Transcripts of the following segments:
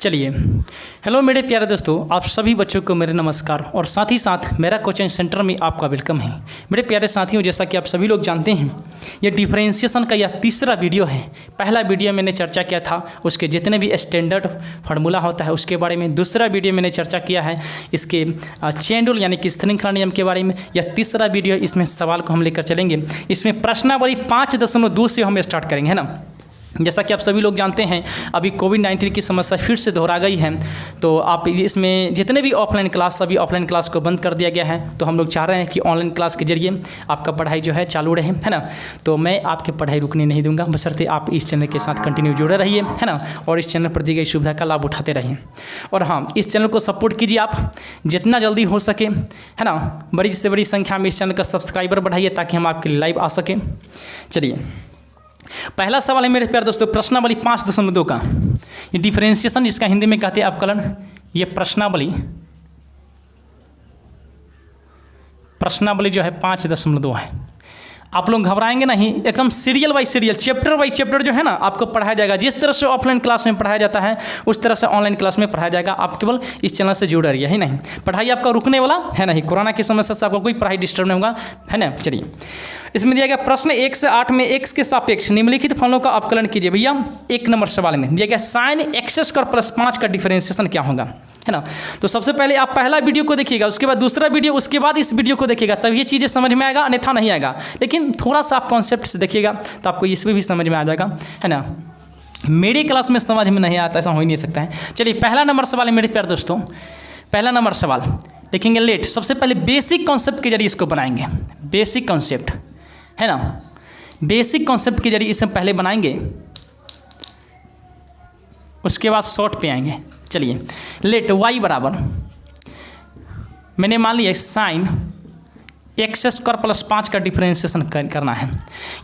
चलिए, हेलो मेरे प्यारे दोस्तों, आप सभी बच्चों को मेरे नमस्कार और साथ ही साथ मेरा कोचिंग सेंटर में आपका वेलकम है। मेरे प्यारे साथियों, जैसा कि आप सभी लोग जानते हैं, ये डिफरेंशिएशन का यह तीसरा वीडियो है। पहला वीडियो मैंने चर्चा किया था उसके जितने भी स्टैंडर्ड फार्मूला होता है उसके बारे में। दूसरा वीडियो मैंने चर्चा किया है इसके चेन रूल यानी कि श्रृंखला नियम के बारे में। यह तीसरा वीडियो, इसमें सवाल को हम लेकर चलेंगे। इसमें प्रश्नावली 5.2 से हम स्टार्ट करेंगे, है ना। जैसा कि आप सभी लोग जानते हैं, अभी कोविड-19 की समस्या फिर से दोहरा गई है, तो आप इसमें जितने भी ऑफलाइन क्लास, सभी ऑफलाइन क्लास को बंद कर दिया गया है। तो हम लोग चाह रहे हैं कि ऑनलाइन क्लास के जरिए आपका पढ़ाई जो है चालू रहे, है ना। तो मैं आपकी पढ़ाई रुकने नहीं दूंगा, बशर्ते आप इस चैनल के साथ कंटिन्यू जुड़े रहिए, है ना, और इस चैनल पर दी गई सुविधा का लाभ उठाते रहिए। और हाँ, इस चैनल को सपोर्ट कीजिए आप जितना जल्दी हो सके, है ना। बड़ी से बड़ी संख्या में इस चैनल का सब्सक्राइबर बढ़ाइए ताकि हम आपके लिए लाइव आ सकें। चलिए, पहला सवाल है मेरे प्यारे दोस्तों, प्रश्नावली 5.2 का। ये डिफरेंशिएशन, इसका हिंदी में कहते हैं अवकलन। ये प्रश्नावली जो है 5.2 है। आप लोग घबराएंगे नहीं, एकदम serial by serial, chapter by chapter जो है ना आपको पढ़ाया जाएगा। जिस तरह से ऑफलाइन क्लास में पढ़ाया जाता है उस तरह से ऑनलाइन क्लास में पढ़ाया जाएगा। आप केवल इस चैनल से जुड़े रहिए, ही नहीं। पढ़ाई आपका रुकने वाला है नहीं, कोरोना की समस्या से आपको कोई पढ़ाई डिस्टर्ब नहीं होगा, है ना। चलिए, इसमें दिया गया प्रश्न 1 से 8 में x के सापेक्ष निम्नलिखित फलनों का अवकलन कीजिए। भैया 1 नंबर सवाल में दिया गया sin x² + 5 का डिफरेंशिएशन क्या होगा, है ना। तो सबसे पहले आप पहला वीडियो को देखिएगा, उसके बाद दूसरा वीडियो, उसके बाद इस वीडियो को देखिएगा, तब ये चीज़ें समझ में आएगा, अन्यथा नहीं आएगा। लेकिन थोड़ा सा आप कॉन्सेप्ट से देखिएगा तो आपको इसमें भी समझ में आ जाएगा, है ना। मेरी क्लास में समझ में नहीं आता, ऐसा हो ही नहीं सकता है। चलिए, पहला नंबर सवाल है मेरे प्यारे दोस्तों। पहला नंबर सवाल देखेंगे लेट। सबसे पहले बेसिक कॉन्सेप्ट के जरिए इसको बनाएंगे। बेसिक कॉन्सेप्ट, है ना, बेसिक कॉन्सेप्ट के जरिए इसे पहले बनाएंगे, उसके बाद शॉर्ट पे आएंगे। चलिए, लेट y बराबर, मैंने मान लिया sin x² + 5 का डिफरेंशिएशन करना है।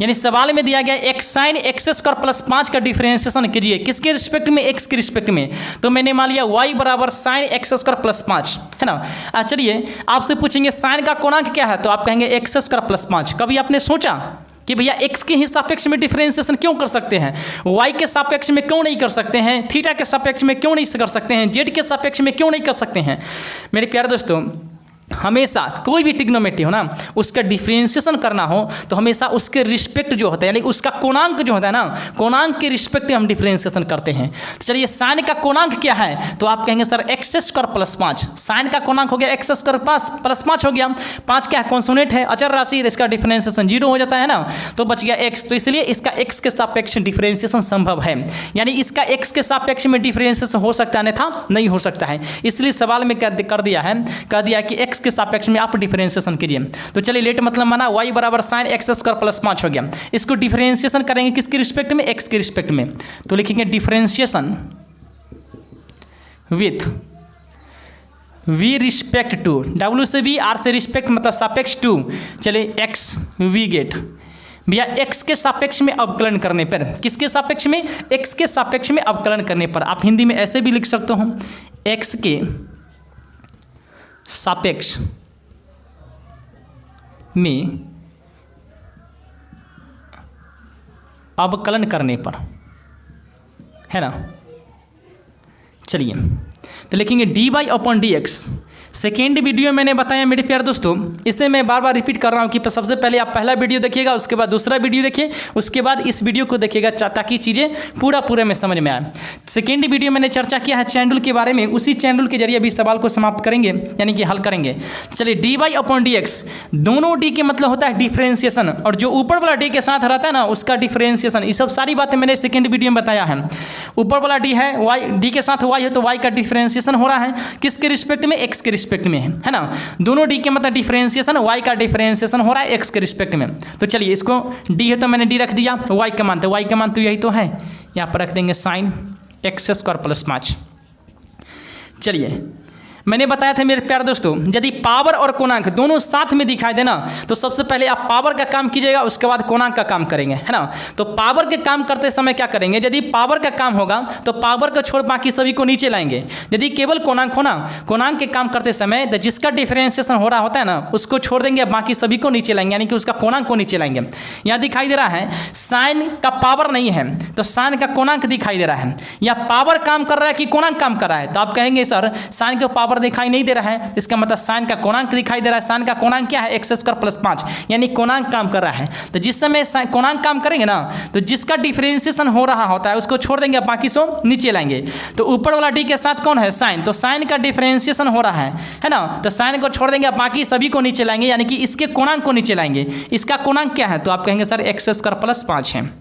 यानी सवाल में दिया गया x sin x² + 5 का डिफरेंशिएशन कीजिए। किसके रिस्पेक्ट में? x के रिस्पेक्ट में। तो मैंने मान लिया y बराबर sin x² + 5, है ना। चलिए, आपसे पूछेंगे sin का कोणांक क्या है, तो आप कहेंगे x² + 5। कभी आपने सोचा कि भैया x के ही सापेक्ष में डिफरेंशिएशन क्यों कर सकते हैं, y के सापेक्ष में क्यों नहीं कर सकते हैं, थीटा के सापेक्ष में क्यों नहीं कर सकते हैं, z के सापेक्ष में क्यों नहीं कर सकते हैं। मेरे प्यारे दोस्तों, हमेशा कोई भी ट्रिग्नोमेट्री हो ना, उसका डिफरेंशिएशन करना हो तो हमेशा उसके रिस्पेक्ट जो होता है, यानी उसका कोणांक जो होता है ना, कोणांक के रिस्पेक्ट में हम डिफरेंशिएशन करते हैं। तो चलिए, साइन का कोणांक क्या है, तो आप कहेंगे सर x² + 5। साइन का कोणांक हो गया x² + 5 हो गया। 5 क्या है? कॉन्सोनेंट है, अचर राशि, इसका डिफरेंशिएशन 0 हो जाता है ना, तो बच गया x। तो इसलिए इसका x के सापेक्ष डिफरेंशिएशन संभव है, यानी इसका x के सापेक्ष में डिफरेंशिएशन हो सकता है, अन्यथा नहीं हो सकता है। इसलिए सवाल में कर दिया कि x के सापेक्ष में आप डिफरेंशिएशन कीजिए। तो चलिए, लेट मतलब माना y बराबर sin x² + 5 हो गया। इसको डिफरेंशिएशन करेंगे किसके रिस्पेक्ट में? x के रिस्पेक्ट में। तो लिखेंगे differentiation with v respect to, w से v, r से रिस्पेक्ट मतलब सापेक्ष टू। चलिए, x v गेट भैया x के सापेक्ष में अवकलन करने पर, किसके सापेक्ष में? x के सापेक्ष में अवकलन करने पर। आप हिंदी में ऐसे भी लिख सकते हो, x के सापेक्ष में अवकलन करने पर, है ना। चलिए, तो लिखेंगे dy/dx। सेकेंड वीडियो मैंने बताया मेरे प्यारे दोस्तों, इसलिए मैं बार बार रिपीट कर रहा हूँ कि सबसे पहले आप पहला वीडियो देखिएगा, उसके बाद दूसरा वीडियो देखिए, उसके बाद इस वीडियो को देखिएगा ताकि चीज़ें पूरे में समझ में आए। सेकेंड वीडियो मैंने चर्चा किया है चैन रूल के बारे में, उसी चैन रूल के जरिए भी सवाल को समाप्त करेंगे, यानी कि हल करेंगे। चलिए, dy/dx, दोनों d के मतलब होता है डिफरेंशिएशन, और जो ऊपर वाला d के साथ रहता है ना उसका डिफरेंशिएशन। ये सब सारी बातें मैंने सेकेंड वीडियो में बताया है। ऊपर वाला d है, d के साथ y है, तो y का डिफरेंशिएशन हो रहा है किसके रिस्पेक्ट में? x के रिस्पेक्ट में, है ना। दोनों d के मतलब डिफरेंशिएशन, y का डिफरेंशिएशन हो रहा है x के रिस्पेक्ट में। तो चलिए, इसको d है तो मैंने d रख दिया, y का मान, तो y का मान तो यही तो है, यहाँ पर रख देंगे sin x² + 5। चलिए, मैंने बताया था मेरे प्यारे दोस्तों, यदि पावर और कोणांक दोनों साथ में दिखाई देना तो सबसे पहले आप पावर का काम कीजिएगा, उसके बाद कोणांक का काम करेंगे, है ना। तो पावर के काम करते समय क्या करेंगे? यदि पावर का काम होगा तो पावर को छोड़ बाकी सभी को नीचे लाएंगे। यदि केवल कोणांक होना, कोणांक के काम करते समय जिसका डिफरेंशिएशन हो रहा होता है ना उसको छोड़ देंगे, बाकी सभी को नीचे लाएंगे, यानी कि उसका कोणांक को नीचे लाएंगे। यहाँ दिखाई दे रहा है साइन का पावर नहीं है, तो साइन का कोणांक दिखाई दे रहा है, या पावर काम कर रहा है कि कोणांक काम कर रहा है। तो आप कहेंगे सर साइन का पावर दिखाई नहीं दे रहा है, इसका मतलब साइन का कोणांक दिखाई दे रहा है। साइन का कोणांक क्या है? एक्स स्क्वायर प्लस 5, यानी कोणांक काम कर रहा है। तो जिस समय कोणांक काम करेंगे ना, तो जिसका डिफरेंशिएशन हो रहा होता है उसको छोड़ देंगे, बाकी सब नीचे लाएंगे। तो ऊपर वाला डी के साथ कौन है? साइन। तो साइन का डिफरेंशिएशन हो रहा है ना, तो साइन को छोड़ देंगे, बाकी सभी को नीचे लाएंगे, यानी कि इसके कोणांक को नीचे लाएंगे। इसका कोणांक क्या है? तो आप कहेंगे सर एक्स स्क्वायर प्लस 5 है।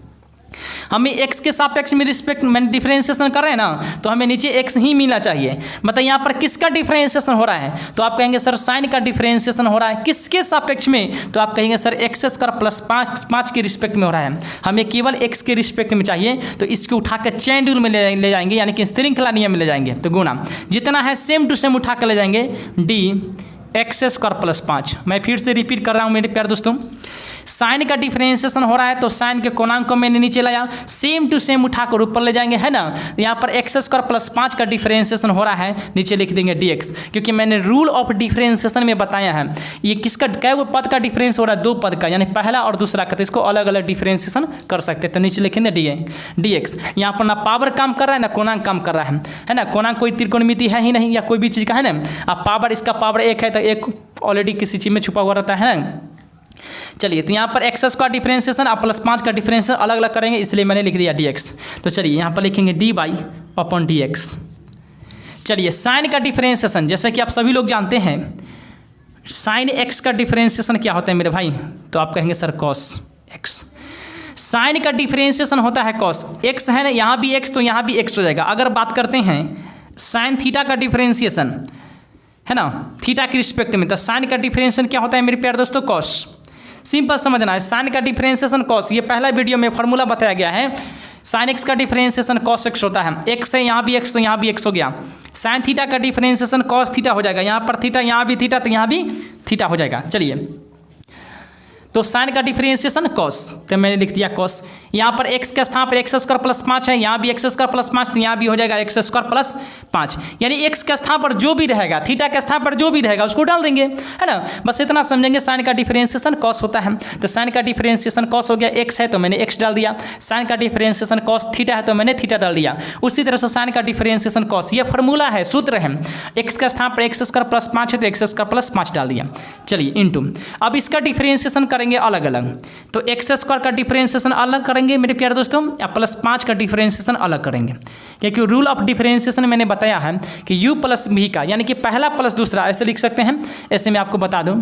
हमें एक्स के सापेक्ष में रिस्पेक्ट में डिफरेंशिएशन कर रहे हैं ना, तो हमें नीचे एक्स ही मिलना चाहिए। मतलब यहाँ पर किसका डिफरेंशिएशन हो रहा है? तो आप कहेंगे सर साइन का डिफरेंशिएशन हो रहा है। किसके सापेक्ष में? तो आप कहेंगे सर एक्स स्क्वायर प्लस 5 के रिस्पेक्ट में हो रहा है। हमें केवल एक्स के रिस्पेक्ट में चाहिए, तो इसको उठा कर चैन रूल में ले जाएंगे, यानी कि श्रृंखला नियम में ले जाएंगे। तो गुना जितना है सेम टू सेम उठा कर ले जाएंगे, डी एक्स स्क्वायर प्लस 5। मैं फिर से रिपीट कर रहा हूँ मेरे प्यारे दोस्तों, साइन का डिफरेंशिएशन हो रहा है, तो साइन के कोणांक को मैंने नीचे लाया, सेम टू सेम उठाकर ऊपर ले जाएंगे, है ना। यहाँ पर एक्स स्क्वायर प्लस 5 का डिफरेंशिएशन हो रहा है, नीचे लिख देंगे dx, क्योंकि मैंने रूल ऑफ डिफरेंशिएशन में बताया है ये किसका कै वो पद का डिफरेंस हो रहा है? 2 पद का, यानी पहला और दूसरा का, तो इसको अलग अलग डिफरेंशिएशन कर सकते हैं। तो नीचे लिखेंगे dx। यहाँ पर ना पावर काम कर रहा है ना कोणांक काम कर रहा है ना। कोणांक कोई त्रिकोणमिति है ही नहीं, या कोई भी चीज़ का, है ना। अब पावर, इसका पावर 1 है, तो 1 ऑलरेडी किसी चीज़ में छुपा हुआ रहता है ना। चलिए, तो यहाँ पर एक्स का डिफरेंशिएशन और प्लस 5 का डिफरेंशिएशन अलग अलग करेंगे, इसलिए मैंने लिख दिया dx। तो चलिए यहाँ पर लिखेंगे dy/dx। चलिए, साइन का डिफरेंशिएशन, जैसे कि आप सभी लोग जानते हैं, साइन एक्स का डिफरेंशिएशन क्या होता है मेरे भाई? तो आप कहेंगे सर cos x। साइन का डिफरेंशिएशन होता है cos x, है ना। यहाँ भी x तो यहाँ भी x हो जाएगा। अगर बात करते हैं साइन थीटा का डिफरेंशिएशन, है ना, थीटा के रिस्पेक्ट में, तो साइन का डिफरेंशिएशन क्या होता है मेरे प्यारे दोस्तों? cos। सिंपल समझना है, साइन का डिफरेंशिएशन cos, ये पहला वीडियो में फार्मूला बताया गया है। साइन एक्स का डिफरेंशिएशन cos x होता है, x है यहाँ भी x तो यहाँ भी x हो गया। साइन थीटा का डिफरेंशिएशन cos थीटा हो जाएगा, यहाँ पर थीटा, यहाँ भी थीटा, तो यहाँ भी थीटा हो जाएगा। चलिए, तो साइन का डिफरेंशिएशन cos, तो मैंने लिख दिया cos। यहाँ पर x के स्थान पर एक्स स्क्वायर प्लस 5 है, यहाँ भी एक्स स्क्वायर प्लस 5, तो यहाँ भी हो जाएगा एक्स स्क्वायर प्लस 5। यानी x के स्थान पर जो भी रहेगा, थीटा के स्थान पर जो भी रहेगा उसको डाल देंगे, है ना। बस इतना समझेंगे। साइन का डिफरेंशिएशन cos होता है, तो साइन का डिफरेंशिएशन cos हो गया। x है तो मैंने x डाल दिया, साइन का डिफरेंशिएशन cos थीटा है तो मैंने थीटा डाल दिया। उसी तरह से साइन का डिफरेंशिएशन cos, ये फार्मूला है, सूत्र है। x के स्थान पर एक्स स्क्वायर प्लस 5 है तो एक्स स्क्वायर प्लस 5 डाल दिया। चलिए, इंटू, अब इसका डिफरेंशिएशन करेंगे अलग अलग, तो एक्स स्क्वायर का डिफरेंशिएशन अलग करेंगे मेरे प्यारे दोस्तों, या प्लस 5 का डिफरेंशिएशन अलग करेंगे, क्योंकि रूल ऑफ डिफरेंशिएशन मैंने बताया है कि u प्लस v का, यानी कि पहला प्लस दूसरा, ऐसे लिख सकते हैं। ऐसे मैं आपको बता दूं,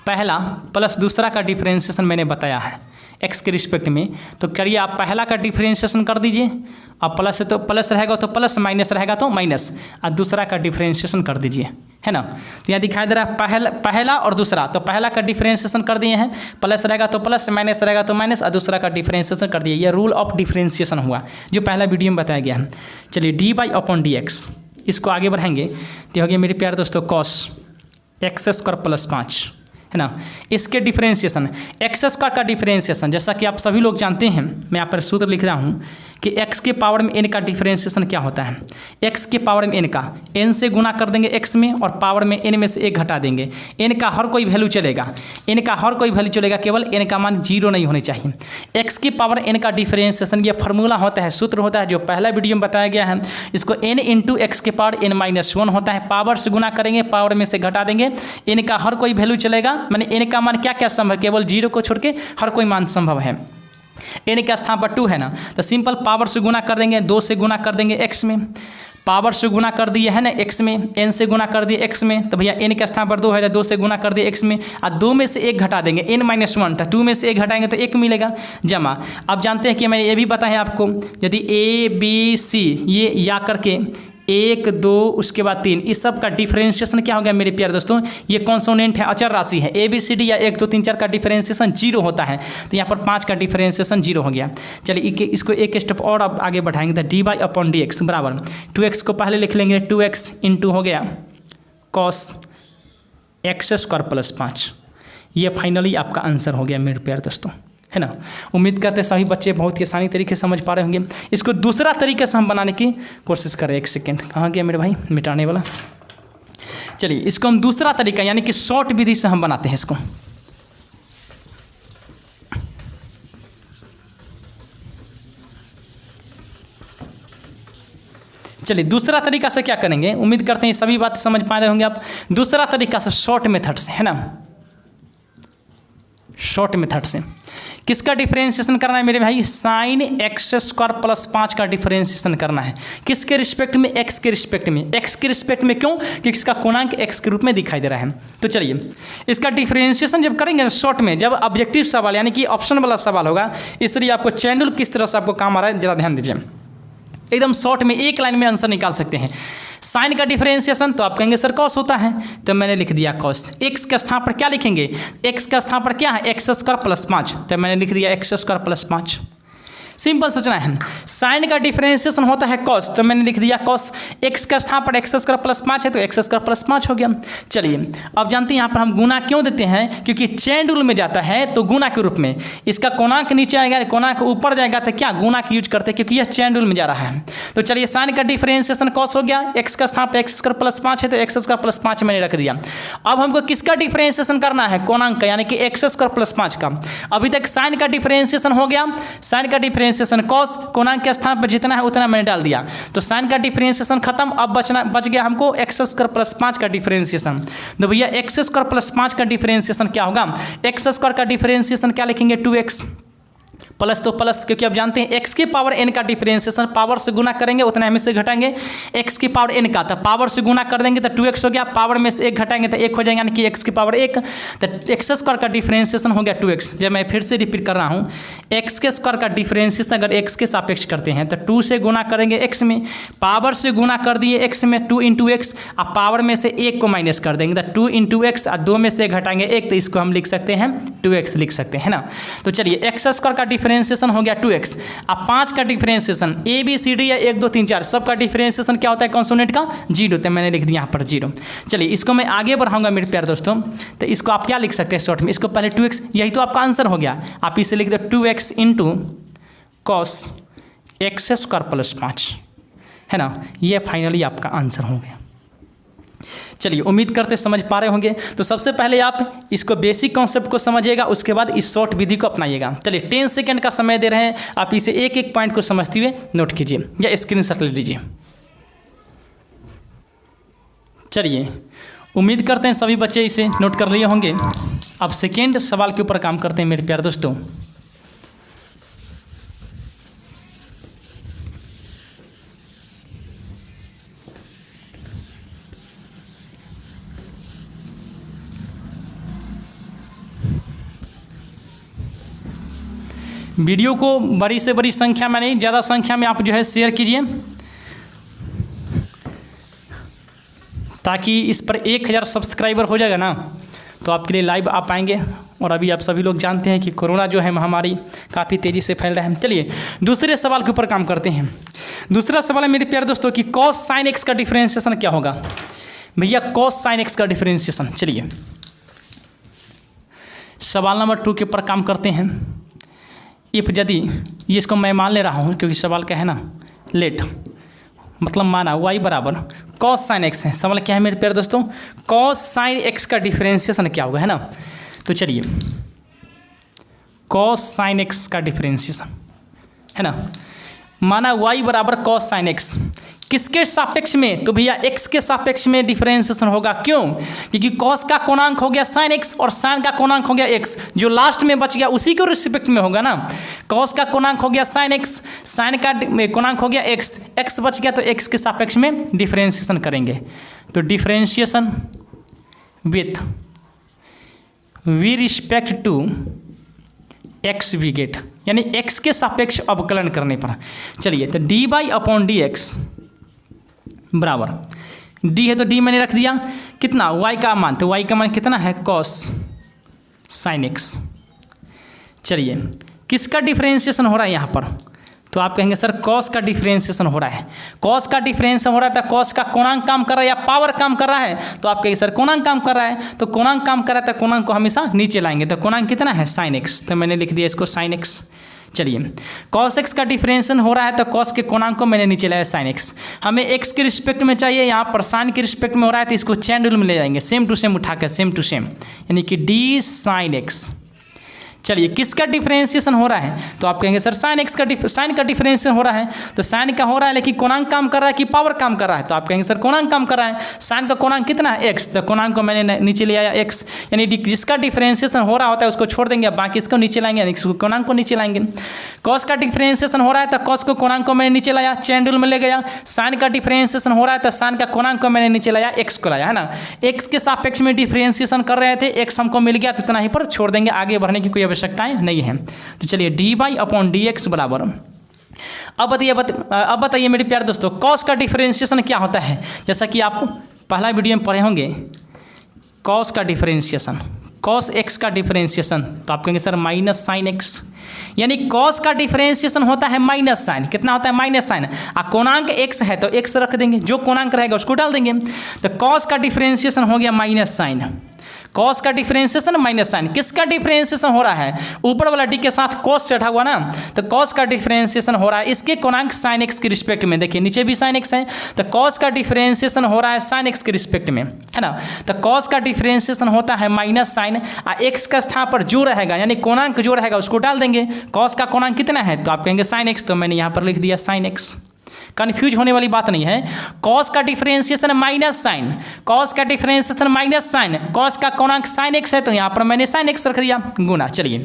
पहला प्लस दूसरा का डिफरेंशिएशन मैंने बताया है x के रिस्पेक्ट में। तो करिए, आप पहला का डिफरेंशिएशन कर दीजिए, अब प्लस है तो प्लस रहेगा तो प्लस, माइनस रहेगा तो माइनस, और दूसरा का डिफरेंशिएशन कर दीजिए, है ना। तो यहाँ दिखाई दे रहा है पहला और दूसरा, तो पहला का डिफरेंशिएशन कर दिए हैं, प्लस रहेगा तो प्लस, माइनस रहेगा तो माइनस, और दूसरा का डिफरेंशिएशन कर दिए। ये रूल ऑफ डिफरेंशिएशन हुआ जो पहला वीडियो में बताया गया है। चलिए, dy/dx, इसको आगे बढ़ाएंगे तो हो गया मेरे प्यारे दोस्तों cos एक्स स्क्वायर प्लस 5, है ना। इसके डिफरेंशिएशन, एक्स स्क्वायर का डिफरेंशिएशन, जैसा कि आप सभी लोग जानते हैं, मैं यहाँ पर सूत्र लिख रहा हूँ कि x के पावर में n का डिफरेंशिएशन क्या होता है? x के पावर में n का, n से गुना कर देंगे x में, और पावर में n में से 1 घटा देंगे। n का हर कोई वैल्यू चलेगा, n का हर कोई वैल्यू चलेगा, केवल n का मान 0 नहीं होनी चाहिए। x के पावर n का डिफरेंशिएशन, ये फार्मूला होता है, सूत्र होता है, जो पहला वीडियो में बताया गया है। इसको n इंटू एक्स के पावर n-1 होता है, पावर से गुना करेंगे, पावर में से घटा देंगे, n का हर कोई वैल्यू चलेगा, मैंने n का मान क्या क्या संभव है? केवल 0 को छोड़ के हर कोई मान संभव है। n के स्थान पर 2 है ना, तो सिंपल पावर से गुना कर देंगे, 2 से गुना कर देंगे x में, पावर से गुना कर दिए है ना x में, n से गुना कर दिए x में, तो भैया n के स्थान पर 2 है तो 2 से गुना कर दिए x में, और 2 में से 1 घटा देंगे, n-1, तो 2 में से 1 घटाएंगे तो 1 मिलेगा, जमा। अब जानते हैं कि मैंने ये भी बताया आपको, यदि a b c ये या करके 1 2 उसके बाद 3, इस सब का डिफरेंशिएशन क्या हो गया मेरे प्यारे दोस्तों? ये कॉन्सोनेंट है, अचर राशि है। ए बी सी डी या 1 2 3 4 का डिफरेंशिएशन 0 होता है, तो यहाँ पर 5 का डिफरेंशिएशन 0 हो गया। चलिए, इसको एक स्टेप और अब आगे बढ़ाएंगे, तो dy/dx बराबर 2x को पहले लिख लेंगे, 2x इंटू हो गया cos एक्स स्क्वायर प्लस 5। ये फाइनली आपका आंसर हो गया मेरे प्यारे दोस्तों, है ना। उम्मीद करते हैं सभी बच्चे बहुत ही आसानी तरीके से समझ पा रहे होंगे। इसको दूसरा तरीके से हम बनाने की कोशिश करें। 1 सेकेंड, कहाँ गया मेरे भाई मिटाने वाला? चलिए, इसको हम दूसरा तरीका, यानी कि शॉर्ट विधि से हम बनाते हैं इसको। चलिए दूसरा तरीका से क्या करेंगे, उम्मीद करते हैं ये सभी बात समझ पा रहे होंगे आप। दूसरा तरीका से शॉर्ट मेथड से, है ना, शॉर्ट मेथड से किसका डिफरेंशिएशन करना है मेरे भाई, साइन एक्स स्क्वायर प्लस 5 का डिफरेंशिएशन करना है। किसके रिस्पेक्ट में, एक्स के रिस्पेक्ट में। एक्स के रिस्पेक्ट में क्यों, क्योंकि इसका कोणांक एक्स के रूप में दिखाई दे रहा है। तो चलिए इसका डिफरेंशिएशन जब करेंगे शॉर्ट में, जब ऑब्जेक्टिव सवाल यानी कि ऑप्शन वाला सवाल होगा, इसलिए आपको चैन रूल किस तरह से आपको काम आ रहा है जरा ध्यान दीजिए। एकदम शॉर्ट में एक लाइन में आंसर निकाल सकते हैं। साइन का डिफरेंशिएशन तो आप कहेंगे सर कॉस होता है, तो मैंने लिख दिया कॉस। एक्स के स्थान पर क्या लिखेंगे, एक्स का स्थान पर क्या है, एक्स स्क्वायर प्लस 5, तो मैंने लिख दिया एक्स स्क्वायर प्लस 5। सिंपल सोचना है। साइन का डिफरेंशिएशन होता है कॉस, तो मैंने लिख दिया कॉस। एक्स का स्थान पर एक्स स्क्वायर प्लस 5 है, तो एक्स स्क्वायर प्लस 5 हो गया। चलिए अब जानते हैं यहाँ पर हम गुना क्यों देते हैं, क्योंकि चेन रूल में जाता है तो गुना के रूप में। इसका कोणांक नीचे आएगा, कोणांक ऊपर जाएगा, तो क्या गुना की यूज करते हैं, क्योंकि यह चेन रूल में जा रहा है। तो चलिए साइन का डिफरेंशिएशन कॉस हो गया, एक्स का स्थान पर एक्स स्क्वायर प्लस 5 है, तो एक्स स्क्वायर प्लस 5 मैंने रख दिया। अब हमको किसका डिफरेंशिएशन करना है, कोणांक का, यानी कि एक्स स्क्वायर प्लस 5 का। अभी तक साइन का डिफरेंशिएशन हो गया, साइन का डिफरेंशिएशन कॉस, कोणांक के स्थान पर जितना है उतना मैंने डाल दिया, तो साइन का डिफरेंशिएशन खत्म। अब बच गया हमको एक्स स्क्वायर प्लस 5 का डिफरेंशिएशन। तो भैया एक्स स्क्वायर प्लस 5 का डिफरेंशिएशन क्या होगा, एक्स स्क्वायर का डिफरेंशिएशन क्या लिखेंगे, 2x प्लस, तो प्लस, क्योंकि आप जानते हैं एक्स की पावर एन का डिफरेंशिएशन पावर से गुना करेंगे उतना हमें से घटाएंगे, एक्स की पावर एन का, तो पावर से गुना कर देंगे तो 2x हो गया, पावर में से 1 घटाएंगे तो 1 हो जाएगा, यानी कि एक्स की पावर 1। तो एक्स स्क्वायर का डिफरेंशिएशन हो गया 2x। जब मैं फिर से रिपीट कर रहा हूँ, एक्स के स्क्वायर का डिफरेंशिएशन अगर एक्स के सापेक्ष करते हैं तो 2 से गुना करेंगे एक्स में, पावर से गुना कर दिए एक्स में 2 इंटू एक्स, अब पावर में से 1 को माइनस कर देंगे तो 2 इंटू एक्स, और 2 में से घटाएंगे 1, तो इसको हम लिख सकते हैं 2x लिख सकते हैं ना। तो चलिए एक्स स्क्वायर का डिफरेंशिएशन हो गया 2x। अब 5 का differentiation A B C D या 1 2 3 4 सब का डिफरेंशिएशन क्या होता है, कॉन्सोनेंट का 0, तो मैंने लिख दिया यहाँ पर 0। चलिए इसको मैं आगे बढ़ाऊंगा मेरे प्यारे दोस्तों, तो इसको आप क्या लिख सकते हैं शॉर्ट में, इसको पहले 2x, यही तो आपका आंसर हो गया। आप इसे लिख दो 2x into cos x square plus 5, है ना, ये फाइनली आपका आंसर हो गया। चलिए उम्मीद करते समझ पा रहे होंगे। तो सबसे पहले आप इसको बेसिक कॉन्सेप्ट को समझिएगा, उसके बाद इस शॉर्ट विधि को अपनाइएगा। चलिए 10 सेकंड का समय दे रहे हैं, आप इसे एक एक पॉइंट को समझते हुए नोट कीजिए या स्क्रीनशॉट ले लीजिए। चलिए उम्मीद करते हैं सभी बच्चे इसे नोट कर लिए होंगे। अब सेकेंड सवाल के ऊपर काम करते हैं मेरे प्यारे दोस्तों। वीडियो को बड़ी से बड़ी संख्या में नहीं, ज़्यादा संख्या में आप जो है शेयर कीजिए, ताकि इस पर 1000 सब्सक्राइबर हो जाएगा ना तो आपके लिए लाइव आ पाएंगे। और अभी आप सभी लोग जानते हैं कि कोरोना जो है महामारी काफ़ी तेज़ी से फैल रहा है। चलिए दूसरे सवाल के ऊपर काम करते हैं। दूसरा सवाल है मेरे प्यारे दोस्तों कि कॉस साइन एक्स का डिफरेंशिएशन क्या होगा। भैया कॉस साइन एक्स का डिफरेंशिएशन, चलिए सवाल नंबर 2 के ऊपर काम करते हैं। इफ यदि ये इसको मैं मान ले रहा हूँ क्योंकि सवाल क्या है ना, लेट मतलब माना y बराबर कॉस साइन एक्स है। सवाल क्या है मेरे प्यारे दोस्तों, कॉस साइन एक्स का डिफरेंशिएशन क्या होगा, है ना। तो चलिए कॉस साइन एक्स का डिफरेंशिएशन, है ना, माना y बराबर कॉस साइन एक्स, किसके सापेक्ष में, तो भैया x के सापेक्ष में डिफरेंशिएशन होगा। क्यों, क्योंकि cos का कोणांक हो गया sin x और sin का कोणांक हो गया x, जो लास्ट में बच गया उसी के रिस्पेक्ट में होगा ना। cos का कोणांक हो गया sin x, sin का कोणांक हो गया x, x बच गया तो x के सापेक्ष में डिफरेंशिएशन करेंगे। तो differentiation with v respect to x we get, यानी x के सापेक्ष अवकलन करने पर। चलिए तो dy/dx बराबर d है तो d मैंने रख दिया, कितना y का मान, तो y का मान कितना है cos sin x। चलिए किसका डिफरेंशिएशन हो रहा है यहाँ पर, तो आप कहेंगे सर cos का डिफरेंशिएशन हो रहा है। cos का डिफरेंशिएशन हो रहा है तो cos का कोणांक काम कर रहा है या पावर काम कर रहा है, तो आप कहेंगे सर कोणांक काम कर रहा है, तो कोणांक काम कर रहा है तो कोणांक को हमेशा नीचे लाएंगे, तो कोणांक कितना है sin x, तो मैंने लिख दिया इसको sin x। चलिए cos x का डिफरेंशिएशन हो रहा है तो cos के कोणांक को मैंने नीचे लाया sin x। हमें x के रिस्पेक्ट में चाहिए, यहाँ पर sin के रिस्पेक्ट में हो रहा है तो इसको चेन रूल में ले जाएंगे, सेम टू सेम उठा कर सेम टू सेम, यानी कि d sin x। चलिए किसका डिफरेंशिएशन हो रहा है, तो आप कहेंगे सर साइन एक्स का साइन का डिफरेंशिएशन हो रहा है, तो साइन का हो रहा है लेकिन कोणांक काम कर रहा है कि पावर काम कर रहा है, तो आप कहेंगे सर कोणांक काम कर रहा है। साइन का कोणांक कितना है एक्स, तो कोणांक को मैंने नीचे ले आया एक्स, यानी जिसका डिफरेंशिएशन हो रहा होता है उसको छोड़ देंगे, बाकी इसको नीचे लाएंगे यानी कोणांक को नीचे लाएंगे। कॉस का डिफरेंशिएशन हो रहा है तो कॉस को कोणांक को मैंने नीचे लाया, चेन रूल में ले गया। साइन का डिफरेंशिएशन हो रहा है तो साइन का कोणांक को मैंने नीचे लाया, एक्स को लाया, है ना। एक्स के सापेक्ष में डिफरेंशिएशन कर रहे थे, एक्स हमको मिल गया तो इतना ही पर छोड़ देंगे, आगे बढ़ने की कोई आवश्यकता नहीं है। तो चलिए dy/dx बराबर, अब बताइए मेरे प्यारे दोस्तों कॉस का डिफरेंशिएशन क्या होता है। जैसा कि आप पहला वीडियो में पढ़े होंगे कॉस का डिफरेंशिएशन, कॉस एक्स का डिफरेंशिएशन, तो आप कहेंगे सर माइनस साइन एक्स, यानी कॉस का डिफरेंशिएशन होता है माइनस साइन, कितना होता है माइनस साइन, कोणांक एक्स है तो एक्स रख देंगे, जो कोणांक रहेगा उसको डाल देंगे, तो कॉस का डिफरेंशिएशन हो गया माइनस साइन। कॉस का डिफरेंशिएशन माइनस साइन, किसका डिफरेंशिएशन हो रहा है, ऊपर वाला डी के साथ कॉस चढ़ा हुआ ना, तो कॉस का डिफरेंशिएशन हो रहा है इसके कोणांक साइन एक्स के रिस्पेक्ट में, देखिए नीचे भी साइन एक्स है, तो कॉस का डिफरेंशिएशन हो रहा है साइन एक्स के रिस्पेक्ट में, है ना। तो कॉस का डिफरेंशिएशन होता है माइनस साइन, एक्स का स्थान पर जो रहेगा यानी कोणांक जो रहेगा उसको डाल देंगे। कॉस का कोणांक कितना है, तो आप कहेंगे साइन एक्स, तो मैंने यहाँ पर लिख दिया साइन एक्स, कंफ्यूज होने वाली बात नहीं है। कॉस का डिफरेंशिएशन माइनस साइन, कॉस का डिफरेंशिएशन माइनस साइन, कॉस का कोणांक साइन एक्स है तो यहाँ पर मैंने साइन एक्स रख दिया गुना। चलिए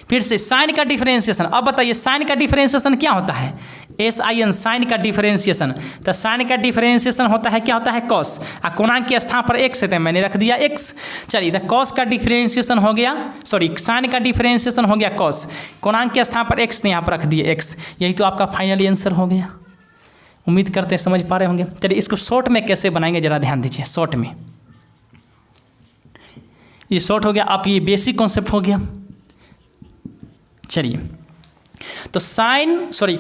फिर से साइन का डिफरेंशिएशन, अब बताइए साइन का डिफरेंशिएशन क्या होता है, sin साइन का डिफरेंशिएशन, तो साइन का डिफरेंशिएशन होता है क्या होता है कॉस, कोणांक के स्थान पर एक्स है तो मैंने रख दिया एक्स। चलिए तो कॉस का डिफरेंशिएशन हो गया, सॉरी साइन का डिफरेंशिएशन हो गया कॉस, कोणांक के स्थान पर एक्स, तो यहाँ पर रख दिए एक्स, यही तो आपका फाइनल आंसर हो गया। उम्मीद करते हैं समझ पा रहे होंगे। चलिए इसको शॉर्ट में कैसे बनाएंगे जरा ध्यान दीजिए। शॉर्ट में ये शॉर्ट हो गया, आप ये बेसिक कॉन्सेप्ट हो गया। चलिए तो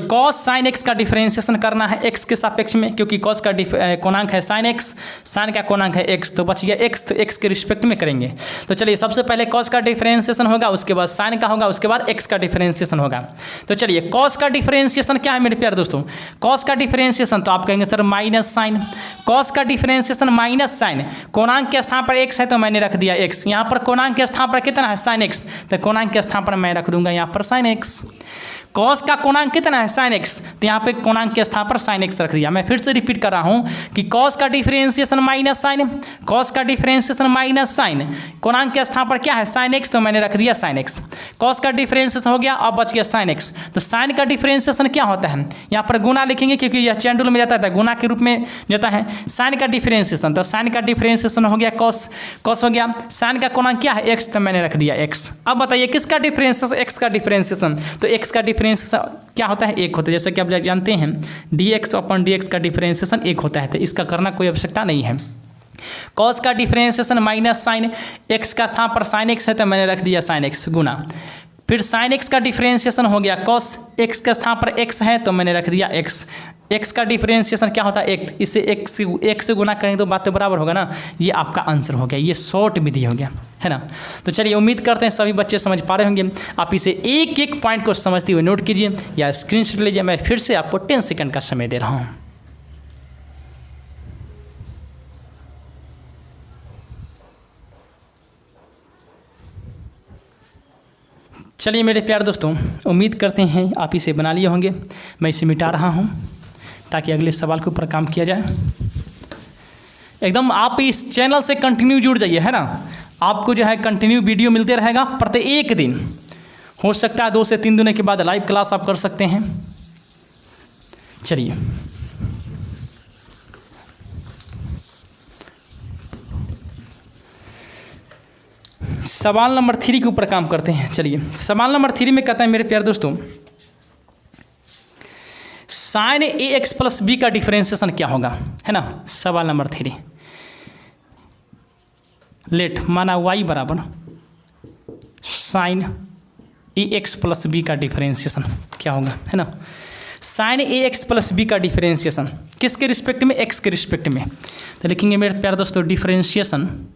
कॉस साइन एक्स का डिफरेंशिएशन करना है एक्स के सापेक्ष में, क्योंकि कॉस का कोणांक है साइन एक्स, साइन का कोणांक है एक्स, तो बच गया एक्स, तो एक्स के रिस्पेक्ट में करेंगे। तो चलिए सबसे पहले कॉस का डिफरेंशिएशन होगा, उसके बाद साइन का होगा, उसके बाद एक्स का डिफरेंशिएशन होगा। तो चलिए कॉस का डिफरेंशिएशन क्या है मेरे प्यारे दोस्तों, कॉस का डिफरेंशिएशन तो आप कहेंगे सर माइनस साइन, कॉस का डिफरेंशिएशन माइनस साइन, कोणांक के स्थान पर एक्स है तो मैंने रख दिया एक्स, यहाँ पर कोणांक के स्थान पर कितना है साइन एक्स, तो कोणांक के स्थान पर मैं रख दूंगा यहाँ पर साइन एक्स। कॉस का कोणांक कितना है साइन एक्स, तो यहाँ पे कोणांक के स्थान पर साइन एक्स रख दिया। मैं फिर से रिपीट कर रहा हूँ कि कॉस का डिफरेंशिएशन माइनस साइन, कॉस का डिफरेंशिएशन माइनस साइन, कोणांक के स्थान पर क्या है साइन एक्स, तो मैंने रख दिया साइन एक्स। कॉस का डिफरेंशिएशन हो गया, अब बच गया साइन एक्स। तो साइन का डिफरेंशिएशन क्या होता है, यहाँ पर गुना लिखेंगे क्योंकि यह चेन रूल में जाता है, गुना के रूप में जाता है साइन का डिफरेंशिएशन। तो साइन का डिफरेंशिएशन हो गया कॉस, कॉस हो गया, साइन का कोणांक क्या है एक्स, तो मैंने रख दिया एक्स। अब बताइए किसका डिफरेंशिएशन, एक्स का डिफरेंशिएशन, तो एक्स का डिफरेंशिएशन क्या होता है एक होता है, जैसा कि आप जानते हैं dx/dx का डिफरेंशिएशन एक होता है, तो इसका करना कोई आवश्यकता नहीं है। कॉस का डिफरेंशिएशन माइनस साइन, एक्स का स्थान पर साइन एक्स है तो मैंने रख दिया साइन एक्स गुना, फिर साइन एक्स का डिफरेंशिएशन हो गया कॉस, एक्स के स्थान पर एक्स है तो मैंने रख दिया एक्स। एक्स का डिफरेंशिएशन क्या होता है एक, इसे एक से गुना करेंगे तो बात तो बराबर होगा ना, ये आपका आंसर हो गया, ये शॉर्ट विधि हो गया, है ना। तो चलिए उम्मीद करते हैं सभी बच्चे समझ पा रहे होंगे। आप इसे एक एक पॉइंट को समझते हुए नोट कीजिए या स्क्रीनशॉट लीजिए। मैं फिर से आपको 10 सेकंड का समय दे रहा हूँ। चलिए मेरे प्यारे दोस्तों, उम्मीद करते हैं आप इसे बना लिए होंगे। मैं इसे मिटा रहा हूँ ताकि अगले सवाल के ऊपर काम किया जाए। एकदम आप इस चैनल से कंटिन्यू जुड़ जाइए, है ना। आपको जो है कंटिन्यू वीडियो मिलते रहेगा प्रत्येक दिन, हो सकता है 2 से 3 दिनों के बाद लाइव क्लास आप कर सकते हैं। चलिए सवाल नंबर 3 के ऊपर काम करते हैं। चलिए सवाल नंबर 3 में कहता है मेरे प्यारे दोस्तों, sine a x plus b का डिफरेंशिएशन क्या होगा, है ना। सवाल नंबर 3, लेट माना y बराबर sine a x plus b का डिफरेंशिएशन क्या होगा, है ना। Sine a x plus b का डिफरेंशिएशन किसके रिस्पेक्ट में, एक्स के रिस्पेक्ट में। तो लिखेंगे मेरे प्यारे दोस्तों डिफरेंशिएशन,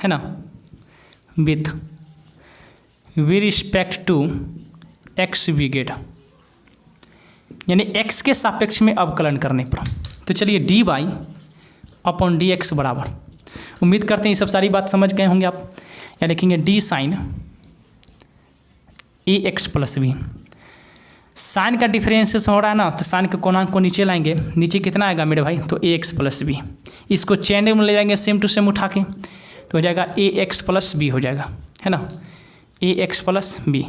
है ना, with respect to x we get, यानी एक्स के सापेक्ष में अवकलन करने पर। तो चलिए dy/dx बराबर, उम्मीद करते हैं ये सब सारी बात समझ गए होंगे आप। या लिखेंगे D sign a x plus B. Sign का डिफरेंशिएशन हो रहा है ना, तो साइन के कोणांक को नीचे लाएंगे, नीचे कितना आएगा मेरे भाई, तो ए एक्स प्लस बी। इसको चेन में ले जाएंगे सेम टू सेम उठा के, तो हो जाएगा ए एक्स प्लस बी हो जाएगा, है ना, ए एक्स प्लस बी।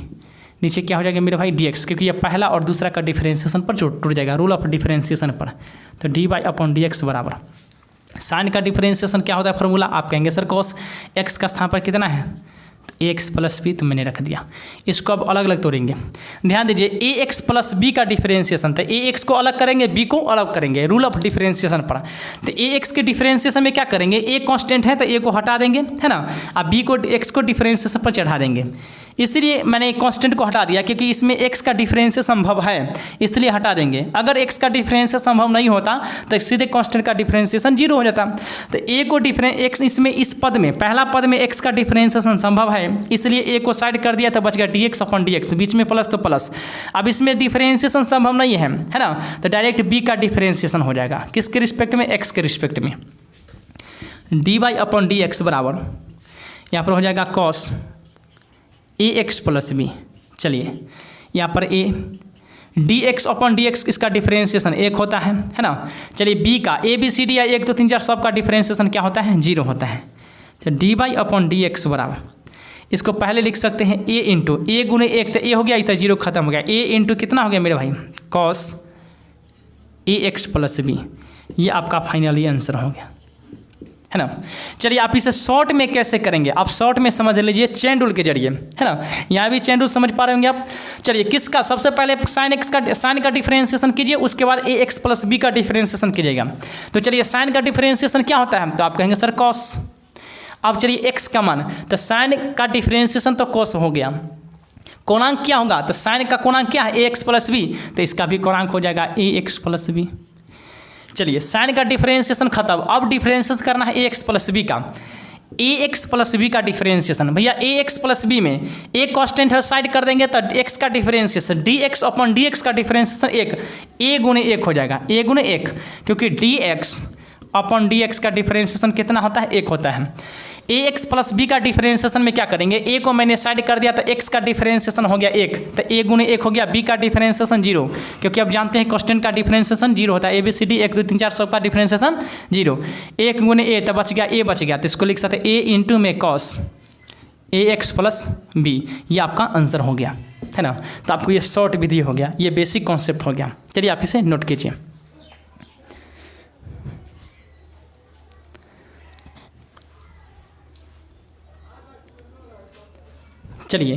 नीचे क्या हो जाएगा मेरे भाई डी एक्स, क्योंकि ये पहला और दूसरा का डिफरेंशिएशन पर जो टूट जाएगा, रूल ऑफ डिफरेंशिएशन पर। तो d y upon d x बराबर साइन का डिफरेंशिएशन क्या होता है फॉर्मूला, आप कहेंगे सर कॉस एक्स का स्थान पर कितना है, ए एक्स प्लस बी, तो मैंने रख दिया। इसको अब अलग अलग तोड़ेंगे, ध्यान दीजिए, ए एक्स प्लस बी का डिफरेंशिएशन, तो ए एक्स को अलग करेंगे, बी को अलग करेंगे, रूल ऑफ डिफरेंशिएशन पर। तो ए एक्स के डिफरेंशिएशन में क्या करेंगे, ए कांस्टेंट है तो ए को हटा देंगे, है ना, अब बी को एक्स को डिफरेंशिएशन पर चढ़ा देंगे। इसलिए मैंने कांस्टेंट को हटा दिया, क्योंकि इसमें एक्स का डिफरेंशिएशन संभव है, इसलिए हटा देंगे। अगर एक्स का डिफरेंशिएशन संभव नहीं होता तो सीधे कांस्टेंट का डिफरेंशिएशन जीरो हो जाता। तो ए को एक्स इसमें इस पद में, पहला पद में एक्स का डिफरेंशिएशन संभव है, इसलिए ए को साइड कर दिया तो बच गया d x upon d x, बीच में प्लस तो प्लस। अब इसमें डिफरेंशिएशन संभव नहीं है ना, तो डायरेक्ट बी का डिफरेंशिएशन हो जाएगा, किसके रिस्पेक्ट में, एक्स के रिस्पेक्ट में। D y upon d x बराबर यहाँ पर हो जाएगा cos a x plus b. चलिए यहाँ पर a d x upon d x इसका डिफरेंशिएशन एक होता है ना। चलिए बी का ए बी सी डी या 1 2 3 4 सब का डिफरेंशिएशन क्या होता है, जीरो होता है। तो d y upon d x बराबर, इसको पहले लिख सकते हैं ए इंटू ए गुने 1, तो ए हो गया, इतना जीरो खत्म हो गया, ए इंटू कितना हो गया मेरे भाई, cos a x plus B. ये आपका फाइनली आंसर हो गया, है ना। चलिए आप इसे शॉर्ट में कैसे करेंगे, आप शॉर्ट में समझ लीजिए चेन रूल के जरिए, है ना। यहाँ भी चेन रूल समझ पा रहे होंगे आप। चलिए किसका, सबसे पहले साइन का डिफरेंशिएशन कीजिए, उसके बाद ए एक्स प्लस बी का डिफरेंशिएशन कीजिएगा। तो चलिए साइन का डिफरेंशिएशन क्या होता है, तो आप कहेंगे सर कॉस। अब चलिए एक्स का मान, तो साइन का डिफरेंशिएशन तो कॉस हो गया, कोणांक क्या होगा, तो साइन का कोणांक क्या है, ए एक्स प्लस बी, तो इसका भी कोणांक हो जाएगा ए एक्स प्लस बी। चलिए साइन का डिफरेंशिएशन खत्म, अब डिफरेंशिएशन करना है ए एक्स प्लस बी का। ए एक्स प्लस बी का डिफरेंशिएशन, भैया ए एक्स प्लस बी में एक कांस्टेंट है साइड कर देंगे तो एक्स का differentiation D x upon d x का डिफरेंशिएशन एक, ए गुने 1 हो जाएगा, ए गुने 1, क्योंकि D x upon d x का डिफरेंशिएशन कितना होता है, 1 होता है। ए एक्स प्लस बी का डिफरेंशिएशन में क्या करेंगे, ए को मैंने साइड कर दिया तो एक्स का डिफरेंशिएशन हो गया 1, तो ए गुने 1 हो गया, बी का डिफरेंशिएशन 0, क्योंकि अब जानते हैं कांस्टेंट का डिफरेंशिएशन 0 होता है, ए बी सी डी 1 2 3 4 सब का डिफरेंशिएशन 0, 1 गुने ए तो बच गया, ए बच गया, तो इसको लिख सकते हैं ए इंटू में cos a x plus B. ये आपका आंसर हो गया, है ना। तो आपको ये शॉर्ट विधि हो गया, ये बेसिक कॉन्सेप्ट हो गया। चलिए आप इसे नोट कीजिए। चलिए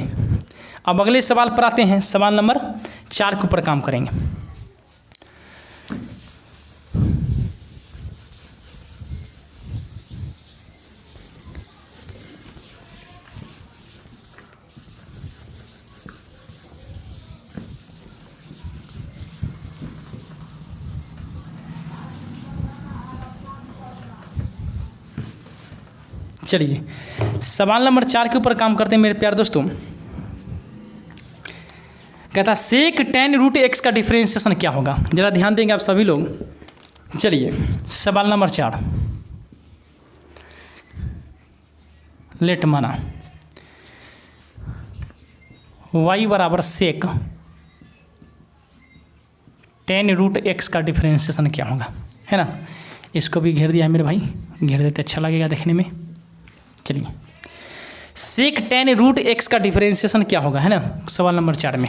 अब अगले सवाल पर आते हैं, सवाल नंबर 4 के ऊपर काम करेंगे। चलिए सवाल नंबर 4 के ऊपर काम करते हैं मेरे प्यारे दोस्तों। कहता सेक टेन रूट एक्स का डिफरेंशिएशन क्या होगा, जरा ध्यान देंगे आप सभी लोग। चलिए सवाल नंबर 4, लेट माना y बराबर सेक टेन रूट एक्स का डिफरेंशिएशन क्या होगा, है ना। इसको भी घेर दिया है मेरे भाई, घेर देते अच्छा लगेगा देखने में। चलिए सेक टेन रूट एक्स का डिफरेंशिएशन क्या होगा, है ना, सवाल नंबर 4 में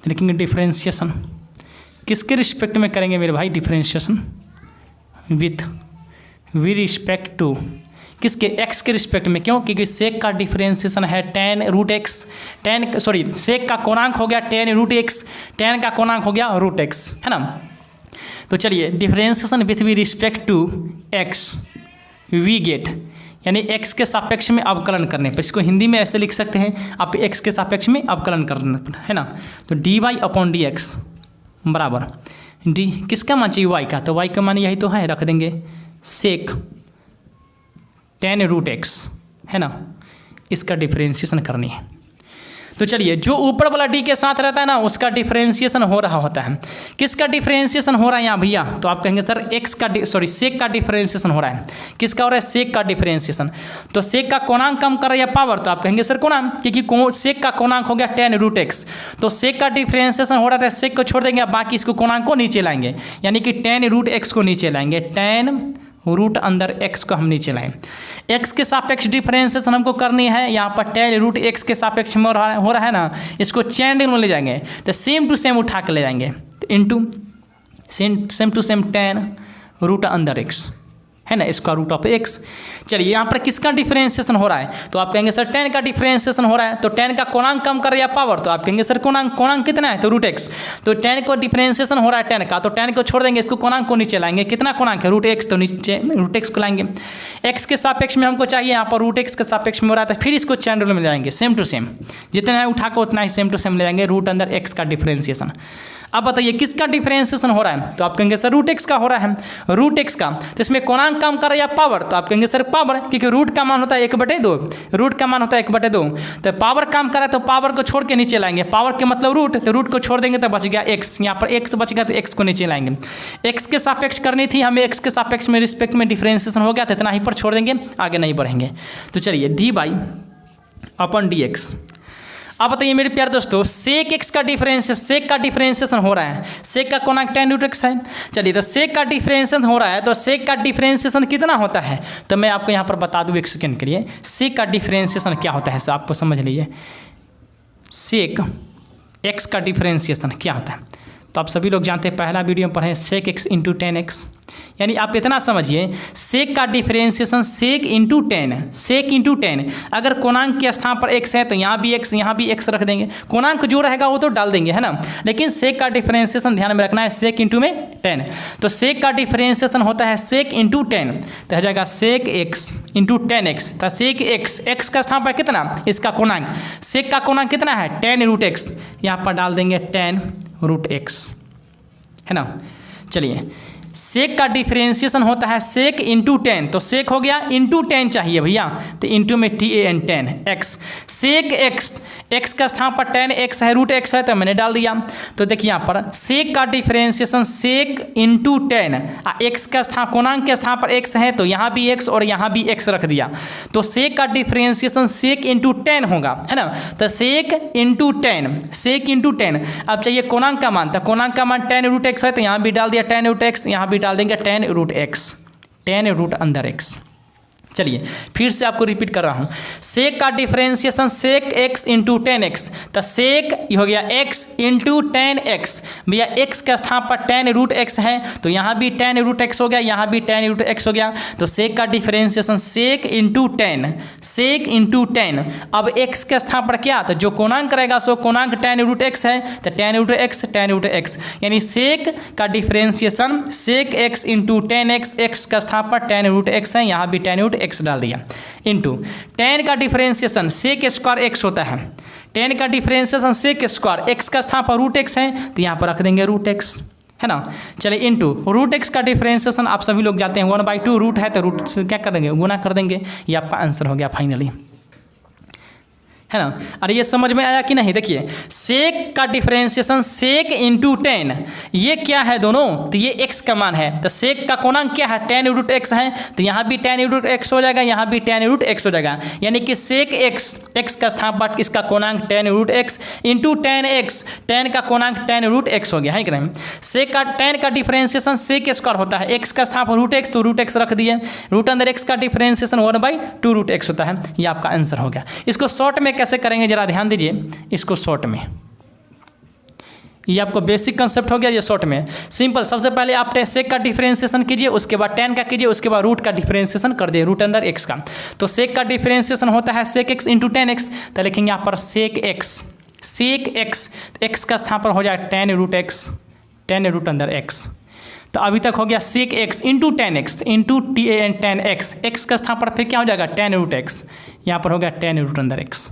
लिखेंगे डिफरेंशिएशन किसके रिस्पेक्ट में करेंगे मेरे भाई, डिफरेंशिएशन विथ रिस्पेक्ट टू किसके, एक्स के रिस्पेक्ट में। क्यों, क्योंकि सेक का डिफरेंशिएशन है टेन रूट एक्स, सेक का कोणांक हो गया टेन रूट एक्स, टेन का कोणांक हो गया रूट एक्स, है ना। तो चलिए differentiation with respect to x we get, यानी एक्स के सापेक्ष में अवकलन करने पर, इसको हिंदी में ऐसे लिख सकते हैं आप, एक्स के सापेक्ष में अवकलन करने पर, है ना। तो d y upon d x बराबर डी किसका मान चाहिए, वाई का, तो वाई का मान यही तो है, रख देंगे सेक टेन रूट एक्स, है ना, इसका डिफरेंशिएशन करनी है। तो चलिए, जो ऊपर वाला डी के साथ रहता है ना उसका डिफरेंशिएशन हो रहा होता है। किसका डिफरेंशिएशन हो रहा है यहाँ भैया? तो आप कहेंगे सर एक्स का सेक का डिफरेंशिएशन हो रहा है। किसका हो रहा है? सेक का डिफरेंशिएशन। तो सेक का कोणांक कम कर रहा है या पावर? तो आप कहेंगे सर कोणांक, क्योंकि सेक का कोणांक हो गया tan रूट एक्स। तो सेक का डिफरेंशिएशन हो रहा था, सेक को छोड़ देंगे, बाकी इसको कोणांक को नीचे लाएंगे, यानी कि tan रूट एक्स को नीचे लाएंगे, tan रूट अंदर एक्स को हम नीचे लाएं। एक्स के सापेक्ष डिफरेंशिएशन हमको करनी है, यहाँ पर tan रूट एक्स के सापेक्ष में हो रहा है ना, इसको चैन में ले जाएंगे तो सेम टू सेम उठा के ले जाएंगे, तो into same to same tan root अंदर एक्स है ना, इसका रूट ऑफ एक्स। चलिए, यहाँ पर किसका डिफरेंशिएशन हो रहा है? तो आप कहेंगे सर tan का डिफरेंशिएशन हो रहा है, तो tan का कोणांक कम कर या पावर? तो आप कहेंगे सर कोणांक कितना है? तो रूट एक्स। तो tan को डिफरेंशिएशन हो रहा है tan का, तो tan को छोड़ देंगे, इसको कोणांक को नीचे लाएंगे। कितना कोणांक है? रूट एक्स, तो नीचे रूट एक्स को लाएंगे। एक्स के सापेक्ष में हमको चाहिए, यहाँ पर रूट एक्स के सापेक्ष में हो रहा था, फिर इसको चैन रूल में जाएंगे, सेम टू सेम, जितना है उठा कर उतना ही सेम टू सेम ले जाएंगे, रूट अंदर एक्स का डिफरेंशिएशन। अब बताइए किसका डिफरेंशिएशन हो रहा है? तो आप कहेंगे सर रूट एक्स का हो रहा है, रूट एक्स का। तो इसमें कोणांक कम कर या पावर? तो आप कहेंगे सर पावर, क्योंकि रूट का मान होता है 1/2, रूट का मान होता है 1/2। तो पावर काम करा तो पावर को छोड़ के नीचे लाएंगे, पावर के मतलब रूट, तो रूट को छोड़ देंगे तो बच गया एक्स, यहाँ पर एक्स बच गया तो एक्स को नीचे लाएंगे। एक्स के सापेक्ष करनी थी हमें, एक्स के सापेक्ष में रिस्पेक्ट में डिफरेंशिएशन हो गया तो इतना ही पर छोड़ देंगे, आगे नहीं बढ़ेंगे। तो चलिए dy/dx। अब बताइए मेरे प्यारे दोस्तों, सेक एक्स का डिफरेंशिएशन हो रहा है, सेक का कोणांक tan रूट एक्स है। चलिए, तो सेक का डिफरेंशिएशन हो रहा है, तो सेक का डिफरेंशिएशन कितना होता है? तो मैं आपको यहाँ पर बता दूँ एक सेकेंड के लिए, सेक का डिफरेंशिएशन क्या होता है, सो आपको समझ लीजिए। सेक एक्स का डिफरेंशिएशन क्या होता है? तो आप सभी लोग जानते हैं, पहला वीडियो में पढ़े, sec x into tan x. यानी आप इतना समझिए, सेक का डिफरेंशिएशन सेक इंटू tan। अगर कोणांक के स्थान पर x है तो यहाँ भी x, यहाँ भी x रख देंगे, कोणांक जो रहेगा वो तो डाल देंगे, है ना। लेकिन सेक का डिफरेंशिएशन ध्यान में रखना है, सेक इंटू में tan। तो सेक का डिफरेंशिएशन होता है सेक इंटू tan, तो हो जाएगा सेक x इंटू tan x। तो सेक x का स्थान पर कितना? इसका कोणांक, सेक का कोणांक कितना है? tan रूट एक्स, यहाँ पर डाल देंगे tan रूट एक्स, है ना। चलिए, सेक का डिफरेंशिएशन होता है सेक इंटू tan, तो सेक हो गया इंटू tan चाहिए भैया, तो इंटू में tan x। सेक x का स्थान पर tan x है, रूट x है, तो मैंने डाल दिया। तो देखिए यहाँ पर सेक का डिफरेंशिएशन सेक इंटू tan, x का स्थान कोणांक के स्थान पर x है तो यहाँ भी x और यहाँ भी x रख दिया, तो सेक का डिफरेंशिएशन सेक इंटू tan होगा, है ना। तो सेक इंटू tan। अब चाहिए कोणांक का मान, तो कोणांक का मान tan रूट x है, तो यहाँ भी डाल दिया tan रूट x, यहाँ भी डाल देंगे tan root x, tan root अंदर x। चलिए, फिर से आपको रिपीट कर रहा हूँ, सेक का डिफरेंशिएशन सेक x इंटू tan x। तो सेक हो गया x इंटू tan x, भैया x के स्थान पर tan रूट x है तो यहाँ भी tan रूट x हो गया, यहाँ भी tan रूट x हो गया। तो सेक का डिफरेंशिएशन सेक इंटू tan। अब x के स्थान पर क्या? तो जो कोणांक रहेगा सो कोणांक tan रूट x है, तो tan रूट x, यानी सेक का डिफरेंशिएशन सेक x into tan x, x का स्थान पर tan रूट x है, यहाँ भी tan रूट x डाल दिया, इंटू tan का डिफरेंशिएशन सेक स्क्वायर x होता है, tan का डिफरेंशिएशन सेक स्क्वायर, x का स्थान पर रूट x है तो यहाँ पर रख देंगे रूट x, है ना। चलिए, इंटू रूट x का डिफरेंशिएशन आप सभी लोग जानते हैं 1/2 रूट है, तो रूट से क्या कर देंगे? गुना कर देंगे, ये आपका आंसर हो गया फाइनली, है ना। अरे ये समझ में आया कि नहीं? देखिए, सेक का डिफरेंशिएशन सेक इंटू tan, ये क्या है दोनों? तो ये x का मान है, तो सेक का कोणांक क्या है? tan रूट x है, तो यहाँ भी tan रूट x हो जाएगा, यहाँ भी tan रूट x हो जाएगा, यानी कि सेक x का स्थान पर इसका कोणांक tan root x into tan x, tan का कोणांक tan रूट x हो गया, है कि नहीं। सेक का tan का डिफरेंशिएशन सेक स्क्वायर होता है, x का स्थान पर रूट x, तो रूट x रख दिए, रूट अंदर x का डिफरेंशिएशन 1/2 रूट x होता है, ये आपका आंसर हो गया। इसको शॉर्ट में कैसे करेंगे जरा ध्यान दीजिए, इसको शॉर्ट में, ये आपको बेसिक कंसेप्ट हो गया। ये शॉर्ट में सिंपल, सबसे पहले आप सेक का डिफरेंशिएशन कीजिए, उसके बाद tan का कीजिए, उसके बाद रूट का डिफरेंशिएशन कर दिए, रूट अंदर x का। तो सेक का डिफरेंशिएशन होता है सेक x इंटू tan x, तो लिखेंगे यहाँ पर सेक x का स्थान पर हो जाए tan root x, tan root अंदर x। तो अभी तक हो गया sec x into tan x into tan x, x का स्थान पर फिर क्या हो जाएगा? tan रूट x, यहाँ पर हो गया tan रूट अंदर x।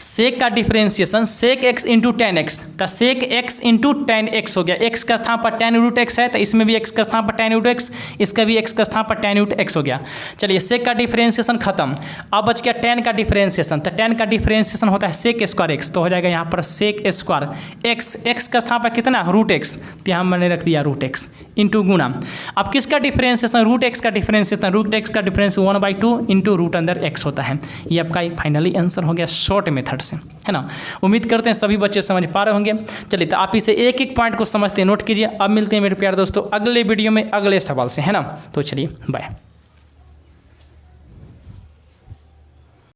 सेक का differentiation sec x into tan x का sec x into tan x हो गया। एक्स का स्थान पर टेन रूट एक्स है तो इसमें भी एक्स का स्थान पर टेन रूट एक्स, इसका भी एक्स का स्थान पर टेन रूट एक्स हो गया। चलिए सेक का डिफरेंशिएशन खत्म, अब बच गया टेन का डिफरेंशिएशन। तो टेन का डिफरेंशिएशन होता है सेक स्क्वायर एक्स, तो हो जाएगा यहाँ पर सेक स्क्वायर एक्स, एक्स का स्थान पर कितना रूट एक्स, तो यहाँ मैंने रख दिया रूट एक्स इंटू गुना। अब किसका डिफरेंशिएशन, रूट एक्स का डिफरेंशिएशन, रूट एक्स का डिफरेंस 1/2 इंटू रूट अंदर एक्स होता है। ये आपका एक फाइनली आंसर हो गया शॉर्ट मेथड से, है ना। उम्मीद करते हैं सभी बच्चे समझ पा रहे होंगे। चलिए तो आप इसे एक एक पॉइंट को समझते नोट कीजिए। अब मिलते हैं मेरे प्यारे दोस्तों अगले वीडियो में अगले सवाल से, है ना। तो चलिए बाय।